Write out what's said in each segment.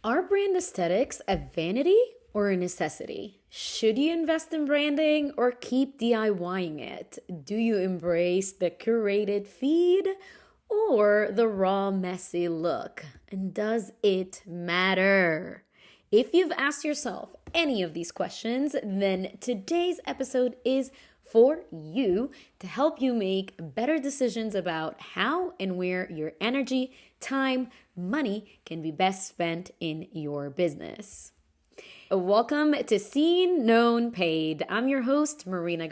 Are brand aesthetics a vanity or a necessity? Should you invest in branding or keep DIYing it? Do you embrace the curated feed or the raw, messy look? And does it matter? If you've asked yourself any of these questions, then today's episode is for you to help you make better decisions about how and where your energy, time, money can be best spent in your business. Welcome to Seen, Known, Paid. I'm your host, Marina,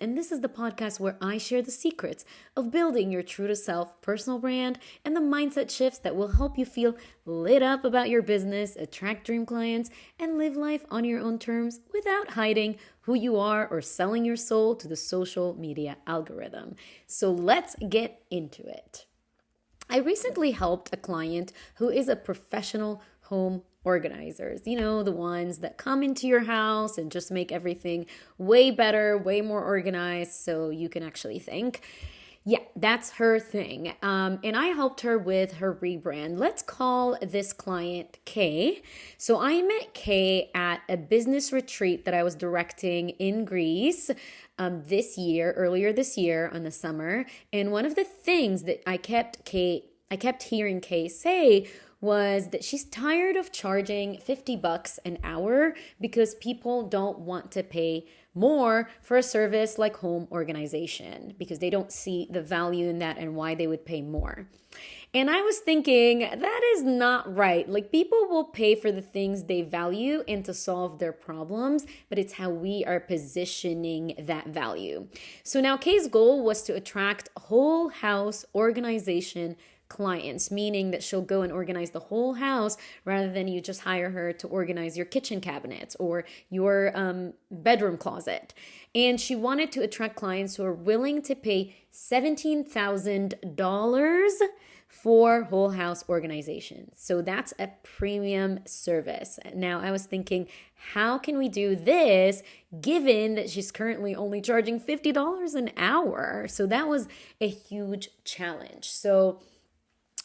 and this is the podcast where I share the secrets of building your true to self personal brand and the mindset shifts that will help you feel lit up about your business, attract dream clients, and live life on your own terms without hiding who you are or selling your soul to the social media algorithm. So let's get into it. I recently helped a client who is a professional home organizers, the ones that come into your house and just make everything way better, way more organized so you can actually think. Yeah, that's her thing. And I helped her with her rebrand. Let's call this client Kay. So I met Kay at a business retreat that I was directing in Greece earlier this year on the summer. And one of the things that I kept hearing Kay say was that she's tired of charging $50 an hour because people don't want to pay more for a service like home organization because they don't see the value in that and why they would pay more. And I was thinking, that is not right. Like, people will pay for the things they value and to solve their problems, but it's how we are positioning that value. So now Kay's goal was to attract whole house organization clients, meaning that she'll go and organize the whole house rather than you just hire her to organize your kitchen cabinets or your bedroom closet. And she wanted to attract clients who are willing to pay $17,000 for whole house organization. So that's a premium service. Now I was thinking, how can we do this given that she's currently only charging $50 an hour? So that was a huge challenge. So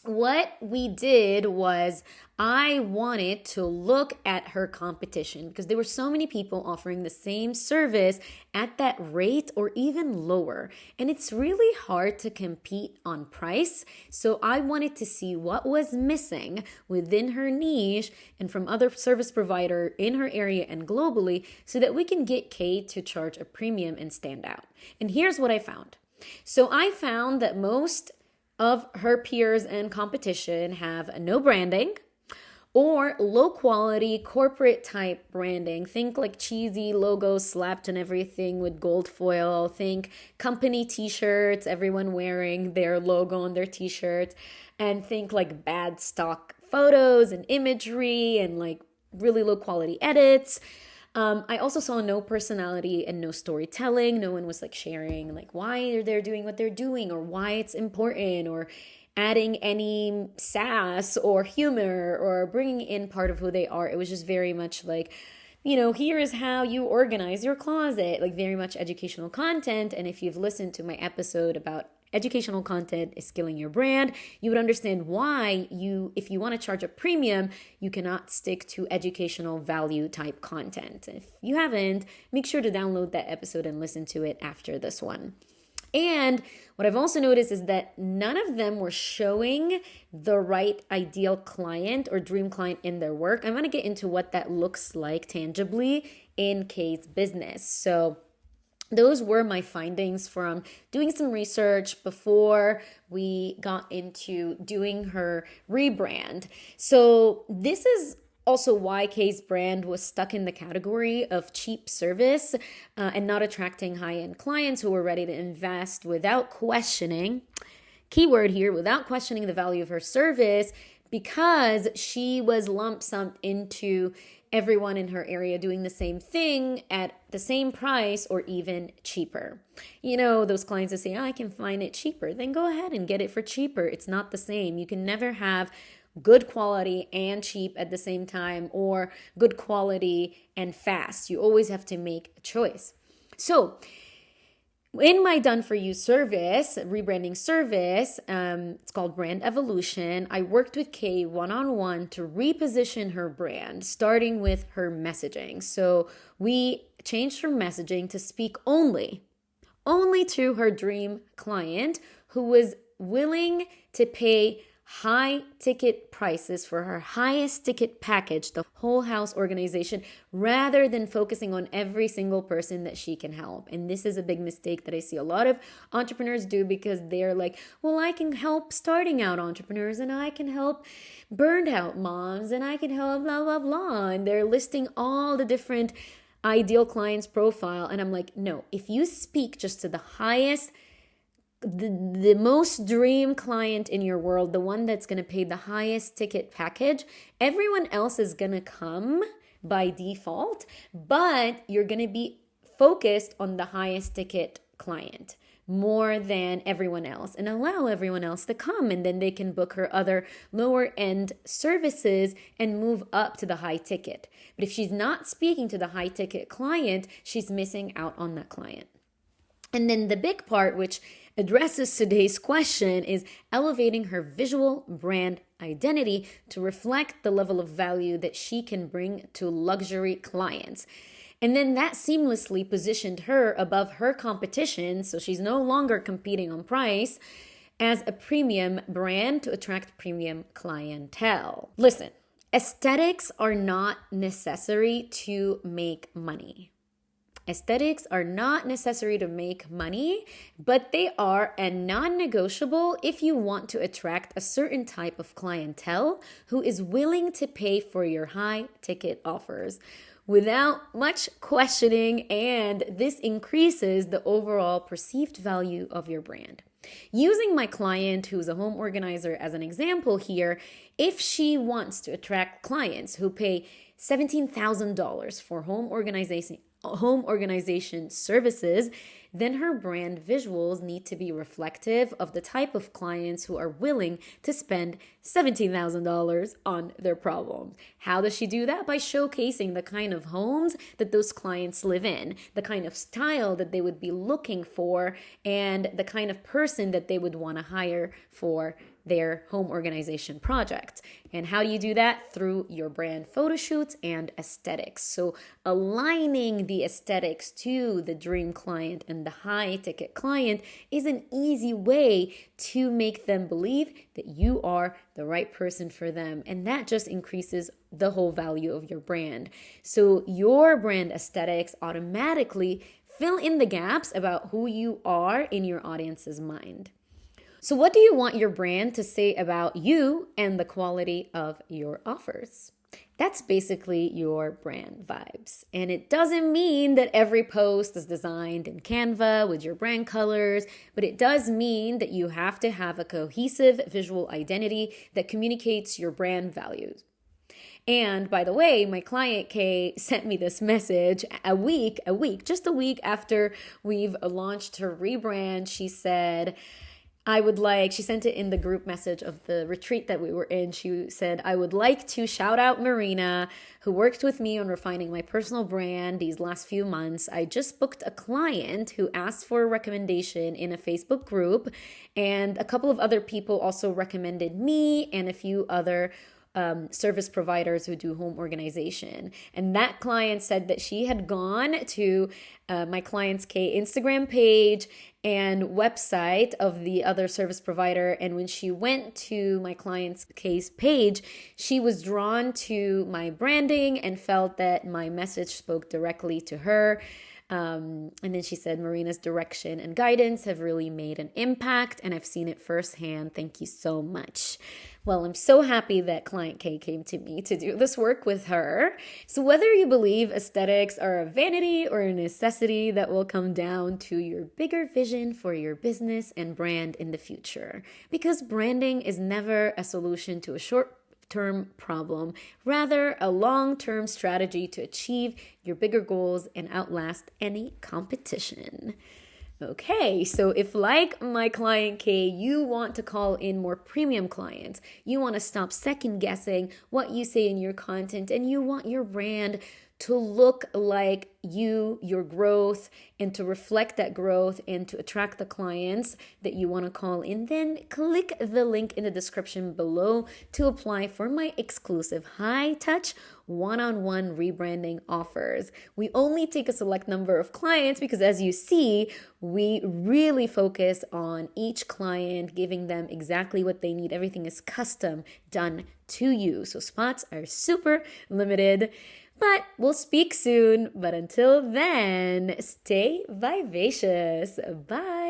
what we did was I wanted to look at her competition because there were so many people offering the same service at that rate or even lower. And it's really hard to compete on price. So I wanted to see what was missing within her niche and from other service provider in her area and globally so that we can get Kay to charge a premium and stand out. And here's what I found. So I found that most of her peers and competition have no branding or low quality corporate type branding. Think like cheesy logos slapped on everything with gold foil. Think company t-shirts, everyone wearing their logo on their t-shirts. And think like bad stock photos and imagery and like really low quality edits. I also saw no personality and no storytelling. No one was like sharing like why they're doing what they're doing or why it's important or adding any sass or humor or bringing in part of who they are. It was just very much like, here is how you organize your closet, like very much educational content. And if you've listened to my episode about educational content is skilling your brand, you would understand why if you want to charge a premium, you cannot stick to educational value type content. If you haven't, make sure to download that episode and listen to it after this one. And what I've also noticed is that none of them were showing the right ideal client or dream client in their work. I'm going to get into what that looks like tangibly in Kay's business. So those were my findings from doing some research before we got into doing her rebrand. So this is also why Kay's brand was stuck in the category of cheap service and not attracting high-end clients who were ready to invest without questioning, keyword here, without questioning the value of her service, because she was lump summed into everyone in her area doing the same thing at the same price or even cheaper. Those clients that say, I can find it cheaper, then go ahead and get it for cheaper. It's not the same. You can never have good quality and cheap at the same time or good quality and fast. You always have to make a choice. So In my Done For You service, rebranding service, it's called Brand Evolution. I worked with Kay one-on-one to reposition her brand, starting with her messaging. So we changed her messaging to speak only to her dream client who was willing to pay high ticket prices for her highest ticket package, the whole house organization, rather than focusing on every single person that she can help. And this is a big mistake that I see a lot of entrepreneurs do, because they're like, well, I can help starting out entrepreneurs, and I can help burned out moms, and I can help blah, blah, blah. And they're listing all the different ideal clients profile. And I'm like, no, if you speak just to the highest, the most dream client in your world, the one that's going to pay the highest ticket package, everyone else is going to come by default, but you're going to be focused on the highest ticket client more than everyone else, and allow everyone else to come, and then they can book her other lower end services and move up to the high ticket. But if she's not speaking to the high ticket client, she's missing out on that client. And then the big part, which addresses today's question, is elevating her visual brand identity to reflect the level of value that she can bring to luxury clients. And then that seamlessly positioned her above her competition, so she's no longer competing on price, as a premium brand to attract premium clientele. Listen, aesthetics are not necessary to make money. Aesthetics are not necessary to make money, but they are a non-negotiable if you want to attract a certain type of clientele who is willing to pay for your high-ticket offers without much questioning, and this increases the overall perceived value of your brand. Using my client who's a home organizer as an example here, if she wants to attract clients who pay $17,000 for home organization services, then her brand visuals need to be reflective of the type of clients who are willing to spend $17,000 on their problems. How does she do that? By showcasing the kind of homes that those clients live in, the kind of style that they would be looking for, and the kind of person that they would want to hire for their home organization project. And how do you do that? Through your brand photo shoots and aesthetics. So aligning the aesthetics to the dream client and the high ticket client is an easy way to make them believe that you are the right person for them. And that just increases the whole value of your brand. So your brand aesthetics automatically fill in the gaps about who you are in your audience's mind. So what do you want your brand to say about you and the quality of your offers? That's basically your brand vibes. And it doesn't mean that every post is designed in Canva with your brand colors, but it does mean that you have to have a cohesive visual identity that communicates your brand values. And by the way, my client Kay sent me this message just a week after we've launched her rebrand. She said, she sent it in the group message of the retreat that we were in. She said, I would like to shout out Marina, who worked with me on refining my personal brand these last few months. I just booked a client who asked for a recommendation in a Facebook group, and a couple of other people also recommended me and a few other service providers who do home organization. And that client said that she had gone to my client's K Instagram page and website of the other service provider. And when she went to my client's K's page, she was drawn to my branding and felt that my message spoke directly to her. And then she said, Marina's direction and guidance have really made an impact, and I've seen it firsthand. Thank you so much. Well, I'm so happy that client K came to me to do this work with her. So whether you believe aesthetics are a vanity or a necessity, that will come down to your bigger vision for your business and brand in the future. Because branding is never a solution to a short-term problem, rather a long-term strategy to achieve your bigger goals and outlast any competition. Okay, so if like my client K, you want to call in more premium clients, you want to stop second guessing what you say in your content, and you want your brand to look like you, your growth, and to reflect that growth and to attract the clients that you want to call in, then click the link in the description below to apply for my exclusive high-touch one-on-one rebranding offers. We only take a select number of clients because, as you see, we really focus on each client, giving them exactly what they need. Everything is custom, done to you. So spots are super limited. But we'll speak soon. But until then, stay vivacious. Bye.